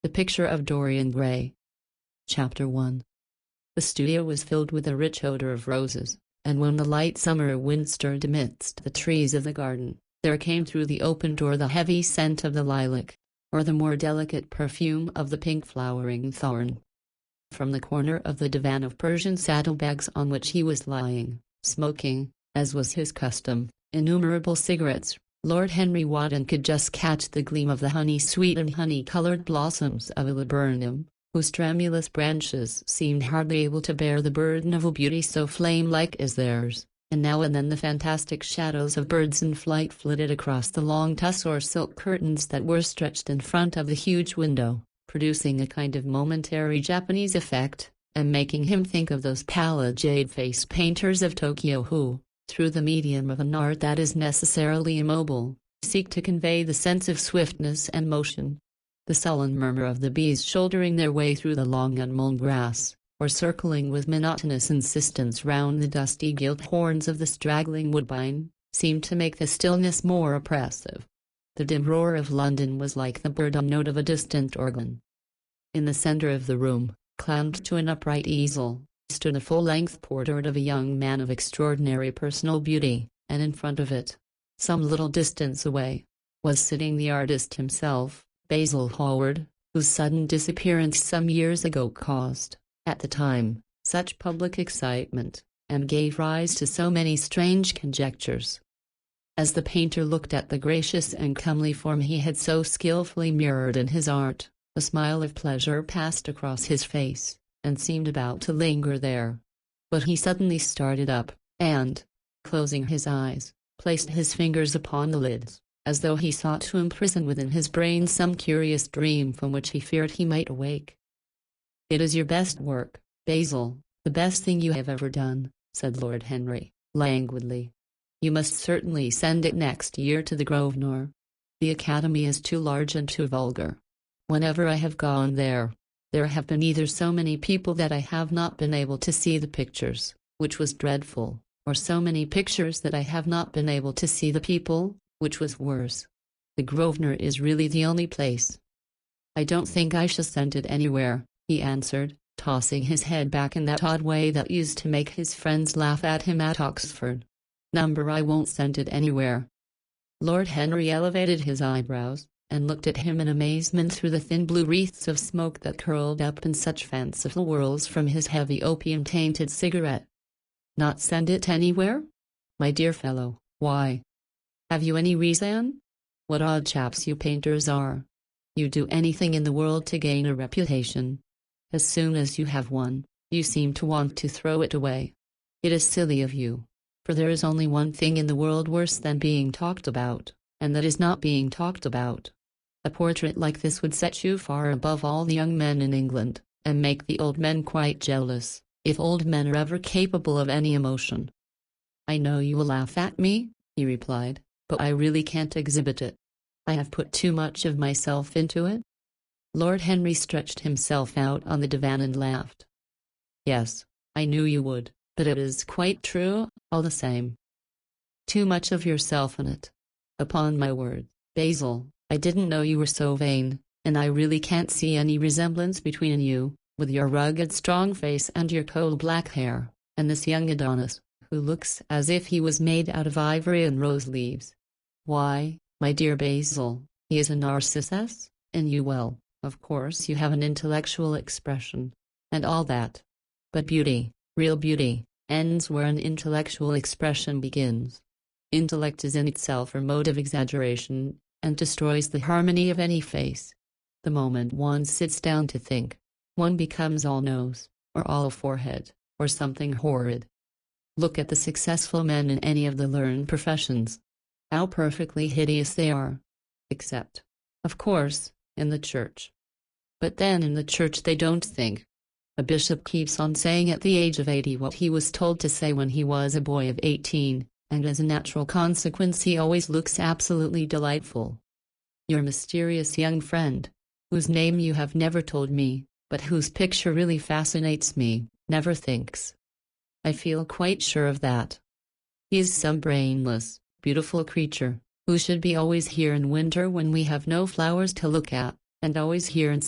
The Picture of Dorian Gray. Chapter 1. The studio was filled with a rich odor of roses, and when the light summer wind stirred amidst the trees of the garden, there came through the open door the heavy scent of the lilac, or the more delicate perfume of the pink flowering thorn. From the corner of the divan of Persian saddlebags on which he was lying, smoking, as was his custom, innumerable cigarettes, Lord Henry Wotton could just catch the gleam of the honey-sweet and honey-colored blossoms of a laburnum, whose tremulous branches seemed hardly able to bear the burden of a beauty so flame-like as theirs, and now and then the fantastic shadows of birds in flight flitted across the long tusse or silk curtains that were stretched in front of the huge window, producing a kind of momentary Japanese effect, and making him think of those pallid jade-faced painters of Tokyo who, through the medium of an art that is necessarily immobile, seek to convey the sense of swiftness and motion. The sullen murmur of the bees shouldering their way through the long unmown grass, or circling with monotonous insistence round the dusty gilt horns of the straggling woodbine, seemed to make the stillness more oppressive. The dim roar of London was like the burden note of a distant organ. In the centre of the room, clamped to an upright easel, stood a full-length portrait of a young man of extraordinary personal beauty, and in front of it, some little distance away, was sitting the artist himself, Basil Hallward, whose sudden disappearance some years ago caused, at the time, such public excitement, and gave rise to so many strange conjectures. As the painter looked at the gracious and comely form he had so skillfully mirrored in his art, a smile of pleasure passed across his face, and seemed about to linger there. But he suddenly started up, and, closing his eyes, placed his fingers upon the lids, as though he sought to imprison within his brain some curious dream from which he feared he might awake. "It is your best work, Basil, the best thing you have ever done," said Lord Henry, languidly. "You must certainly send it next year to the Grosvenor. The Academy is too large and too vulgar. Whenever I have gone there have been either so many people that I have not been able to see the pictures, which was dreadful, or so many pictures that I have not been able to see the people, which was worse. The Grosvenor is really the only place." "I don't think I shall send it anywhere," he answered, tossing his head back in that odd way that used to make his friends laugh at him at Oxford. "I won't send it anywhere." Lord Henry elevated his eyebrows, and looked at him in amazement through the thin blue wreaths of smoke that curled up in such fanciful whirls from his heavy opium-tainted cigarette. "Not send it anywhere? My dear fellow, why? Have you any reason? What odd chaps you painters are. You do anything in the world to gain a reputation. As soon as you have one, you seem to want to throw it away. It is silly of you, for there is only one thing in the world worse than being talked about, and that is not being talked about. A portrait like this would set you far above all the young men in England, and make the old men quite jealous, if old men are ever capable of any emotion." "I know you will laugh at me," he replied, "but I really can't exhibit it. I have put too much of myself into it." Lord Henry stretched himself out on the divan and laughed. "Yes, I knew you would, but it is quite true, all the same. Too much of yourself in it. Upon my word, Basil, I didn't know you were so vain, and I really can't see any resemblance between you, with your rugged strong face and your coal-black hair, and this young Adonis, who looks as if he was made out of ivory and rose leaves. Why, my dear Basil, he is a Narcissus, and well, of course you have an intellectual expression, and all that. But beauty, real beauty, ends where an intellectual expression begins. Intellect is in itself a mode of exaggeration, and destroys the harmony of any face. The moment one sits down to think, one becomes all nose, or all forehead, or something horrid. Look at the successful men in any of the learned professions. How perfectly hideous they are. Except, of course, in the church. But then in the church they don't think. A bishop keeps on saying at the age of 80 what he was told to say when he was a boy of 18, and as a natural consequence he always looks absolutely delightful. Your mysterious young friend, whose name you have never told me, but whose picture really fascinates me, never thinks. I feel quite sure of that. He is some brainless, beautiful creature, who should be always here in winter when we have no flowers to look at, and always here in